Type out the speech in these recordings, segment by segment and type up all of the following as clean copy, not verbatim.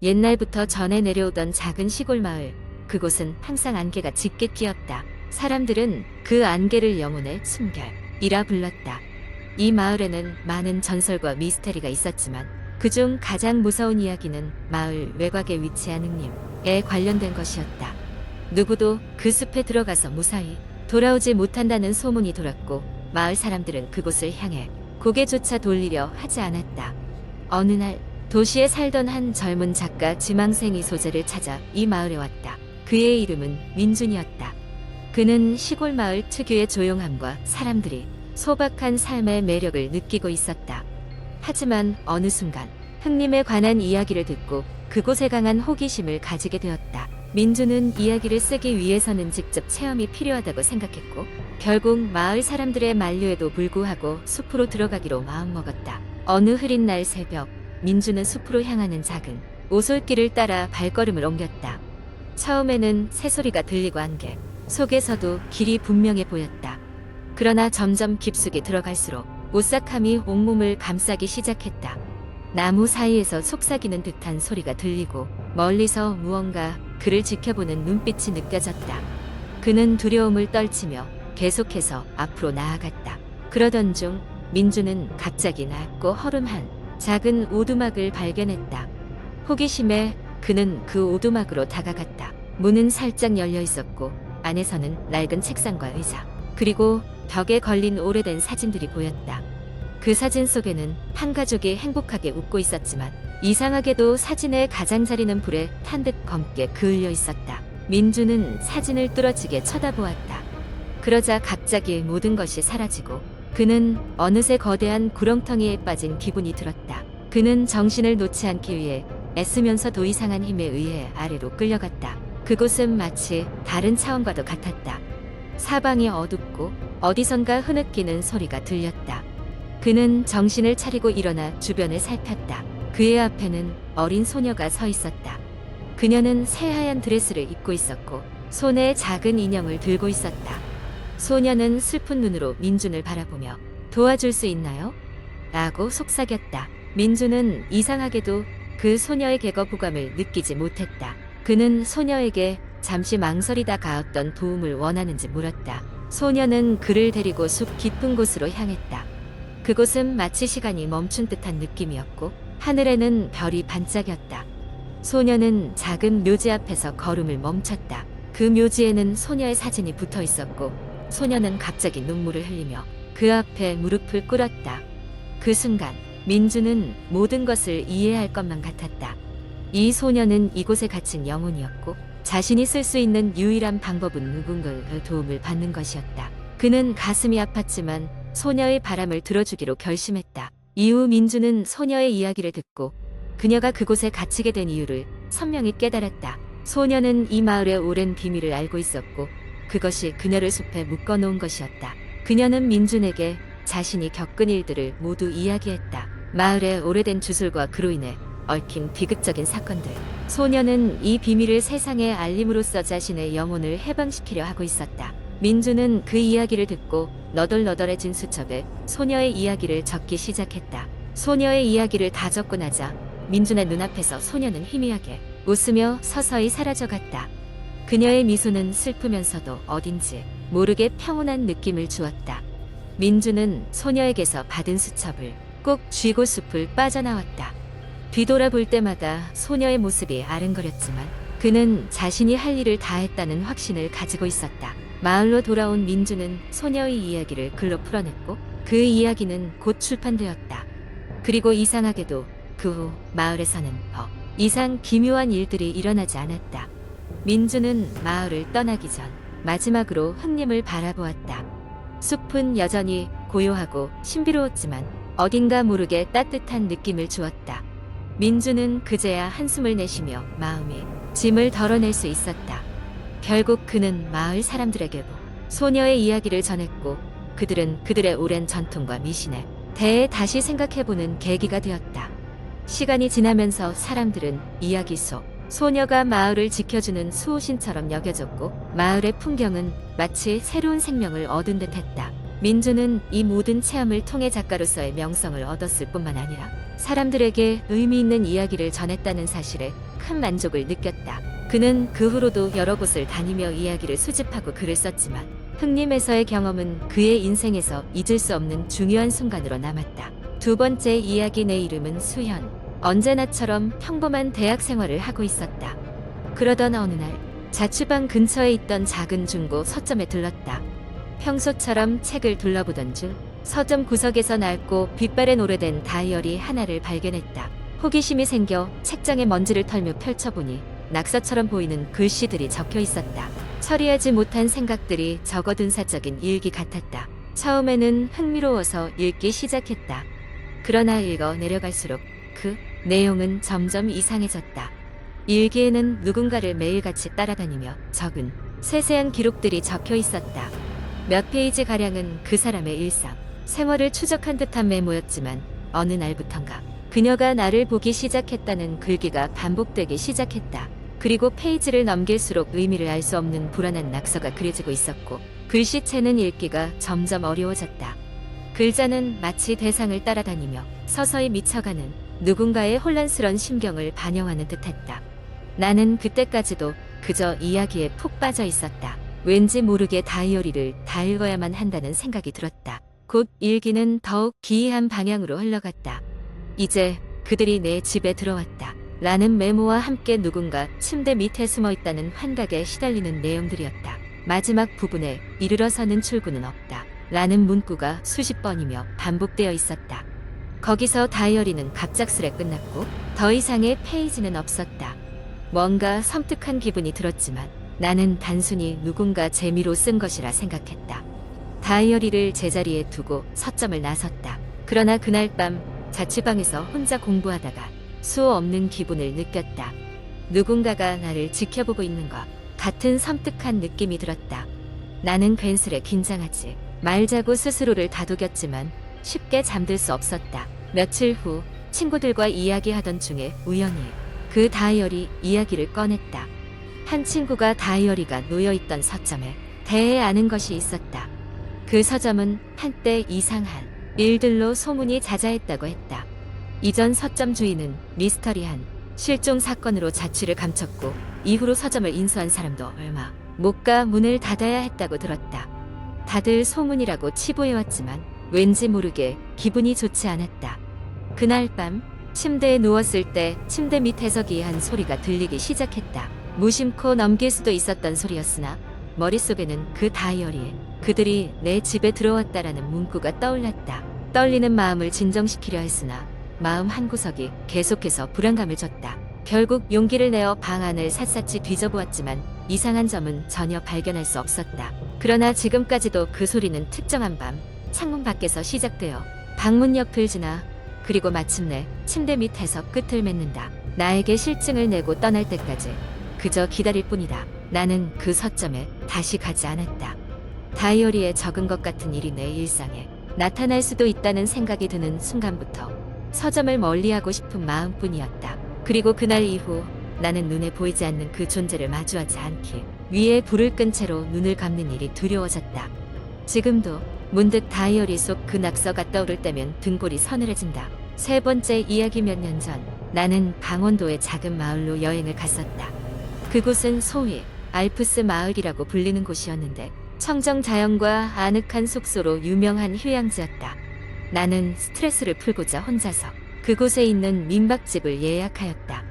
옛날부터 전해 내려오던 작은 시골 마을. 그곳은 항상 안개가 짙게 끼었다. 사람들은 그 안개를 영혼의 숨결이라 불렀다. 이 마을에는 많은 전설과 미스테리가 있었지만 그중 가장 무서운 이야기는 마을 외곽에 위치한 흑림에 관련된 것이었다. 누구도 그 숲에 들어가서 무사히 돌아오지 못한다는 소문이 돌았고 마을 사람들은 그곳을 향해 고개조차 돌리려 하지 않았다. 어느 날 도시에 살던 한 젊은 작가 지망생이 소재를 찾아 이 마을에 왔다. 그의 이름은 민준이었다. 그는 시골 마을 특유의 조용함과 사람들이 소박한 삶의 매력을 느끼고 있었다. 하지만 어느 순간 흑림에 관한 이야기를 듣고 그곳에 강한 호기심을 가지게 되었다. 민준은 이야기를 쓰기 위해서는 직접 체험이 필요하다고 생각했고 결국 마을 사람들의 만류에도 불구하고 숲으로 들어가기로 마음먹었다. 어느 흐린 날 새벽 민준은 숲으로 향하는 작은 오솔길을 따라 발걸음을 옮겼다. 처음에는 새소리가 들리고 안개 속에서도 길이 분명해 보였다. 그러나 점점 깊숙이 들어갈수록 오싹함이 온몸을 감싸기 시작했다. 나무 사이에서 속삭이는 듯한 소리가 들리고 멀리서 무언가 그를 지켜보는 눈빛이 느껴졌다. 그는 두려움을 떨치며 계속해서 앞으로 나아갔다. 그러던 중 민준은 갑자기 낮고 허름한 작은 오두막을 발견했다. 호기심에 그는 그 오두막으로 다가갔다. 문은 살짝 열려 있었고 안에서는 낡은 책상과 의자 그리고 벽에 걸린 오래된 사진들이 보였다. 그 사진 속에는 한 가족이 행복하게 웃고 있었지만 이상하게도 사진의 가장자리는 불에 탄 듯 검게 그을려 있었다. 민준은 사진을 뚫어지게 쳐다보았다. 그러자 갑자기 모든 것이 사라지고 그는 어느새 거대한 구렁텅이에 빠진 기분이 들었다. 그는 정신을 놓지 않기 위해 애쓰면서도 이상한 힘에 의해 아래로 끌려갔다. 그곳은 마치 다른 차원과도 같았다. 사방이 어둡고 어디선가 흐느끼는 소리가 들렸다. 그는 정신을 차리고 일어나 주변을 살폈다. 그의 앞에는 어린 소녀가 서 있었다. 그녀는 새하얀 드레스를 입고 있었고 손에 작은 인형을 들고 있었다. 소녀는 슬픈 눈으로 민준을 바라보며 도와줄 수 있나요? 라고 속삭였다. 민준은 이상하게도 그 소녀의 객거부감을 느끼지 못했다. 그는 소녀에게 잠시 망설이다 가었던 도움을 원하는지 물었다. 소녀는 그를 데리고 숲 깊은 곳으로 향했다. 그곳은 마치 시간이 멈춘 듯한 느낌이었고 하늘에는 별이 반짝였다. 소녀는 작은 묘지 앞에서 걸음을 멈췄다. 그 묘지에는 소녀의 사진이 붙어 있었고 소녀는 갑자기 눈물을 흘리며 그 앞에 무릎을 꿇었다. 그 순간 민준은 모든 것을 이해할 것만 같았다. 이 소녀는 이곳에 갇힌 영혼이었고 자신이 쓸 수 있는 유일한 방법은 누군가의 도움을 받는 것이었다. 그는 가슴이 아팠지만 소녀의 바람을 들어주기로 결심했다. 이후 민준은 소녀의 이야기를 듣고 그녀가 그곳에 갇히게 된 이유를 선명히 깨달았다. 소녀는 이 마을의 오랜 비밀을 알고 있었고 그것이 그녀를 숲에 묶어놓은 것이었다. 그녀는 민준에게 자신이 겪은 일들을 모두 이야기했다. 마을의 오래된 주술과 그로 인해 얽힌 비극적인 사건들. 소녀는 이 비밀을 세상에 알림으로써 자신의 영혼을 해방시키려 하고 있었다. 민준은 그 이야기를 듣고 너덜너덜해진 수첩에 소녀의 이야기를 적기 시작했다. 소녀의 이야기를 다 적고 나자 민준의 눈앞에서 소녀는 희미하게 웃으며 서서히 사라져갔다. 그녀의 미소는 슬프면서도 어딘지 모르게 평온한 느낌을 주었다. 민준은 소녀에게서 받은 수첩을 꼭 쥐고 숲을 빠져나왔다. 뒤돌아볼 때마다 소녀의 모습이 아른거렸지만 그는 자신이 할 일을 다 했다는 확신을 가지고 있었다. 마을로 돌아온 민준은 소녀의 이야기를 글로 풀어냈고 그 이야기는 곧 출판되었다. 그리고 이상하게도 그 후 마을에서는 더 이상 기묘한 일들이 일어나지 않았다. 민준은 마을을 떠나기 전 마지막으로 흑림을 바라보았다. 숲은 여전히 고요하고 신비로웠지만 어딘가 모르게 따뜻한 느낌을 주었다. 민준은 그제야 한숨을 내쉬며 마음의 짐을 덜어낼 수 있었다. 결국 그는 마을 사람들에게도 소녀의 이야기를 전했고 그들은 그들의 오랜 전통과 미신에 대해 다시 생각해보는 계기가 되었다. 시간이 지나면서 사람들은 이야기 속 소녀가 마을을 지켜주는 수호신처럼 여겨졌고 마을의 풍경은 마치 새로운 생명을 얻은 듯했다. 민준은 이 모든 체험을 통해 작가로서의 명성을 얻었을 뿐만 아니라 사람들에게 의미 있는 이야기를 전했다는 사실에 큰 만족을 느꼈다. 그는 그 후로도 여러 곳을 다니며 이야기를 수집하고 글을 썼지만 흑림에서의 경험은 그의 인생에서 잊을 수 없는 중요한 순간으로 남았다. 두 번째 이야기. 내 이름은 수현. 언제나처럼 평범한 대학 생활을 하고 있었다. 그러던 어느 날 자취방 근처에 있던 작은 중고 서점에 들렀다. 평소처럼 책을 둘러보던 중 서점 구석에서 낡고 빛바랜 오래된 다이어리 하나를 발견했다. 호기심이 생겨 책장에 먼지를 털며 펼쳐보니 낙서처럼 보이는 글씨들이 적혀 있었다. 처리하지 못한 생각들이 적어둔 사적인 일기 같았다. 처음에는 흥미로워서 읽기 시작했다. 그러나 읽어 내려갈수록 그 내용은 점점 이상해졌다. 일기에는 누군가를 매일같이 따라다니며 적은 세세한 기록들이 적혀 있었다. 몇 페이지가량은 그 사람의 일상, 생활을 추적한 듯한 메모였지만 어느 날부턴가 그녀가 나를 보기 시작했다는 글귀가 반복되기 시작했다. 그리고 페이지를 넘길수록 의미를 알 수 없는 불안한 낙서가 그려지고 있었고 글씨체는 읽기가 점점 어려워졌다. 글자는 마치 대상을 따라다니며 서서히 미쳐가는 누군가의 혼란스런 심경을 반영하는 듯했다. 나는 그때까지도 그저 이야기에 푹 빠져 있었다. 왠지 모르게 다이어리를 다 읽어야만 한다는 생각이 들었다. 곧 일기는 더욱 기이한 방향으로 흘러갔다. 이제 그들이 내 집에 들어왔다. 라는 메모와 함께 누군가 침대 밑에 숨어 있다는 환각에 시달리는 내용들이었다. 마지막 부분에 이르러서는 출구는 없다. 라는 문구가 수십 번이며 반복되어 있었다. 거기서 다이어리는 갑작스레 끝났고 더 이상의 페이지는 없었다. 뭔가 섬뜩한 기분이 들었지만 나는 단순히 누군가 재미로 쓴 것이라 생각했다. 다이어리를 제자리에 두고 서점을 나섰다. 그러나 그날 밤 자취방에서 혼자 공부하다가 수호 없는 기분을 느꼈다. 누군가가 나를 지켜보고 있는 것 같은 섬뜩한 느낌이 들었다. 나는 괜스레 긴장하지 말자고 스스로를 다독였지만 쉽게 잠들 수 없었다. 며칠 후 친구들과 이야기하던 중에 우연히 그 다이어리 이야기를 꺼냈다. 한 친구가 다이어리가 놓여있던 서점에 대해 아는 것이 있었다. 그 서점은 한때 이상한 일들로 소문이 자자했다고 했다. 이전 서점 주인은 미스터리한 실종 사건으로 자취를 감췄고 이후로 서점을 인수한 사람도 얼마 못 가 문을 닫아야 했다고 들었다. 다들 소문이라고 치부해왔지만 왠지 모르게 기분이 좋지 않았다. 그날 밤 침대에 누웠을 때 침대 밑에서 기이한 소리가 들리기 시작했다. 무심코 넘길 수도 있었던 소리였으나 머릿속에는 그 다이어리에 그들이 내 집에 들어왔다라는 문구가 떠올랐다. 떨리는 마음을 진정시키려 했으나 마음 한구석이 계속해서 불안감을 줬다. 결국 용기를 내어 방 안을 샅샅이 뒤져보았지만 이상한 점은 전혀 발견할 수 없었다. 그러나 지금까지도 그 소리는 특정한 밤 창문 밖에서 시작되어 방문 옆을 지나 그리고 마침내 침대 밑에서 끝을 맺는다. 나에게 실증을 내고 떠날 때까지 그저 기다릴 뿐이다. 나는 그 서점에 다시 가지 않았다. 다이어리에 적은 것 같은 일이 내 일상에 나타날 수도 있다는 생각이 드는 순간부터 서점을 멀리하고 싶은 마음뿐이었다. 그리고 그날 이후 나는 눈에 보이지 않는 그 존재를 마주하지 않기 위해 불을 끈 채로 눈을 감는 일이 두려워졌다. 지금도 문득 다이어리 속 그 낙서가 떠오를 때면 등골이 서늘해진다. 세 번째 이야기. 몇 년 전 나는 강원도의 작은 마을로 여행을 갔었다. 그곳은 소위 알프스 마을이라고 불리는 곳이었는데 청정 자연과 아늑한 숙소로 유명한 휴양지였다. 나는 스트레스를 풀고자 혼자서 그곳에 있는 민박집을 예약하였다.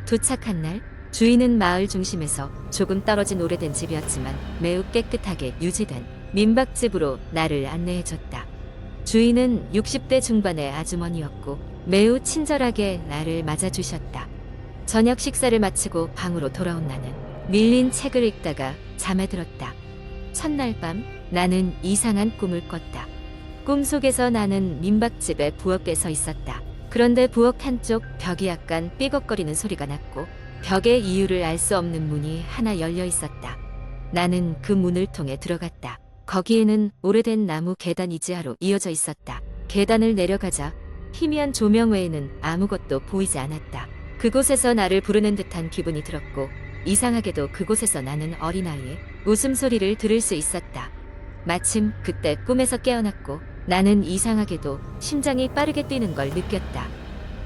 도착한 날 주인은 마을 중심에서 조금 떨어진 오래된 집이었지만 매우 깨끗하게 유지된 민박집으로 나를 안내해줬다. 주인은 60대 중반의 아주머니였고 매우 친절하게 나를 맞아주셨다. 저녁 식사를 마치고 방으로 돌아온 나는 밀린 책을 읽다가 잠에 들었다. 첫날 밤 나는 이상한 꿈을 꿨다. 꿈속에서 나는 민박집에 부엌에 서 있었다. 그런데 부엌 한쪽 벽이 약간 삐걱거리는 소리가 났고 벽의 이유를 알 수 없는 문이 하나 열려 있었다. 나는 그 문을 통해 들어갔다. 거기에는 오래된 나무 계단이 지하로 이어져 있었다. 계단을 내려가자 희미한 조명 외에는 아무것도 보이지 않았다. 그곳에서 나를 부르는 듯한 기분이 들었고 이상하게도 그곳에서 나는 어린아이의 웃음소리를 들을 수 있었다. 마침 그때 꿈에서 깨어났고 나는 이상하게도 심장이 빠르게 뛰는 걸 느꼈다.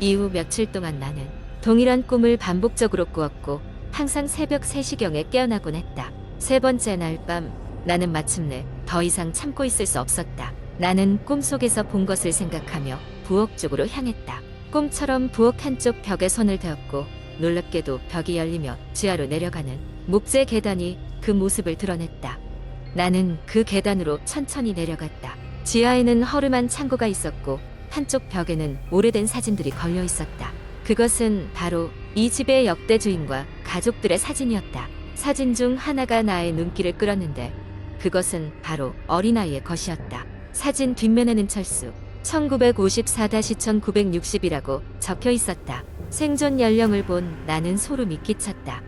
이후 며칠 동안 나는 동일한 꿈을 반복적으로 꾸었고 항상 새벽 3시경에 깨어나곤 했다. 세 번째 날 밤 나는 마침내 더 이상 참고 있을 수 없었다. 나는 꿈속에서 본 것을 생각하며 부엌 쪽으로 향했다. 꿈처럼 부엌 한쪽 벽에 손을 대었고 놀랍게도 벽이 열리며 지하로 내려가는 목재 계단이 그 모습을 드러냈다. 나는 그 계단으로 천천히 내려갔다. 지하에는 허름한 창고가 있었고 한쪽 벽에는 오래된 사진들이 걸려 있었다. 그것은 바로 이 집의 역대 주인과 가족들의 사진이었다. 사진 중 하나가 나의 눈길을 끌었는데 그것은 바로 어린아이의 것이었다. 사진 뒷면에는 철수 1954-1960이라고 적혀 있었다. 생존 연령을 본 나는 소름이 끼쳤다.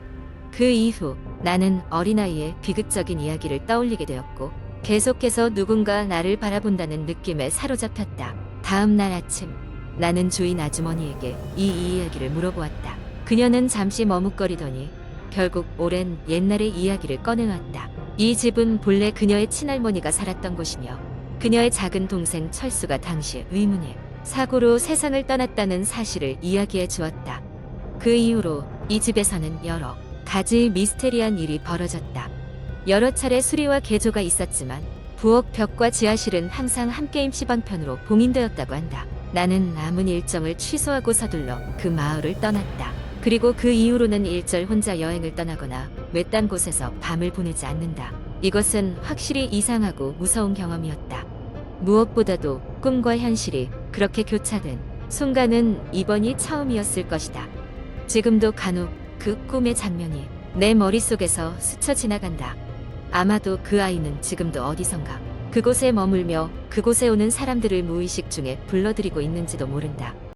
그 이후 나는 어린아이의 비극적인 이야기를 떠올리게 되었고 계속해서 누군가 나를 바라본다는 느낌에 사로잡혔다. 다음 날 아침 나는 주인 아주머니에게 이 이야기를 물어보았다. 그녀는 잠시 머뭇거리더니 결국 오랜 옛날의 이야기를 꺼내왔다. 이 집은 본래 그녀의 친할머니가 살았던 곳이며 그녀의 작은 동생 철수가 당시 의문의 사고로 세상을 떠났다는 사실을 이야기해 주었다. 그 이후로 이 집에서는 여러 가지 미스테리한 일이 벌어졌다. 여러 차례 수리와 개조가 있었지만 부엌 벽과 지하실은 항상 함께임 시방편으로 봉인되었다고 한다. 나는 남은 일정을 취소하고 서둘러 그 마을을 떠났다. 그리고 그 이후로는 일절 혼자 여행을 떠나거나 외딴 곳에서 밤을 보내지 않는다. 이것은 확실히 이상하고 무서운 경험이었다. 무엇보다도 꿈과 현실이 그렇게 교차된 순간은 이번이 처음이었을 것이다. 지금도 간혹 그 꿈의 장면이 내 머릿속에서 스쳐 지나간다. 아마도 그 아이는 지금도 어디선가 그곳에 머물며 그곳에 오는 사람들을 무의식 중에 불러들이고 있는지도 모른다.